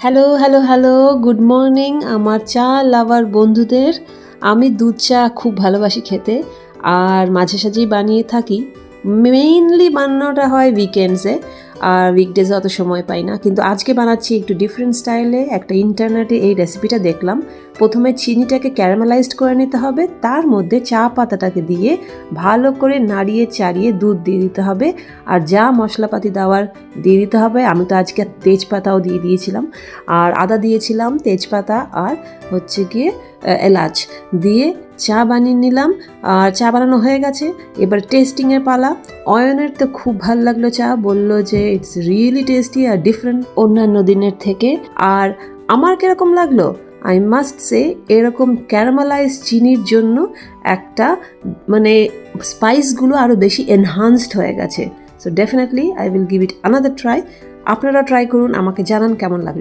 Hello hello hello good morning আমার চা লাভার বন্ধুদের। আমি দুধ চা খুব ভালোবাসি খেতে, আর মাঝে সাঝেই বানিয়ে থাকি। মেইনলি বানানোটা হয় উইকেন্ডসে, আর উইকডেজে অত সময় পাই না। কিন্তু আজকে বানাচ্ছি একটু ডিফারেন্ট স্টাইলে। একটা ইন্টারনেটে এই রেসিপিটা দেখলাম। প্রথমে চিনিটাকে ক্যারামেলাইজড করে নিতে হবে, তার মধ্যে চা পাতাটাকে দিয়ে ভালো করে নাড়িয়ে চাড়িয়ে দুধ দিয়ে দিতে হবে, আর যা মশলাপাতি দেওয়ার দিয়ে দিতে হবে। আমি তো আজকে তেজপাতাও দিয়ে দিয়েছিলাম, আর আদা দিয়েছিলাম, তেজপাতা আর হচ্ছে গিয়ে এলাচ দিয়ে চা বানিয়ে নিলাম। আর চা বানানো হয়ে গেছে, এবার টেস্টিংয়ের পালা। অয়নের তো খুব ভালো লাগলো চা, বললো যে ইটস রিয়েলি টেস্টি আর ডিফারেন্ট অন্যান্য দিনের থেকে। আর আমার কীরকম লাগলো, আই মাস্ট সে এরকম ক্যারামেলাইজ চিনির জন্য একটা মানে স্পাইসগুলো আরও বেশি এনহান্সড হয়ে গেছে। So definitely I will give it another try. আপনারা ট্রাই করুন, আমাকে জানান কেমন লাগলো।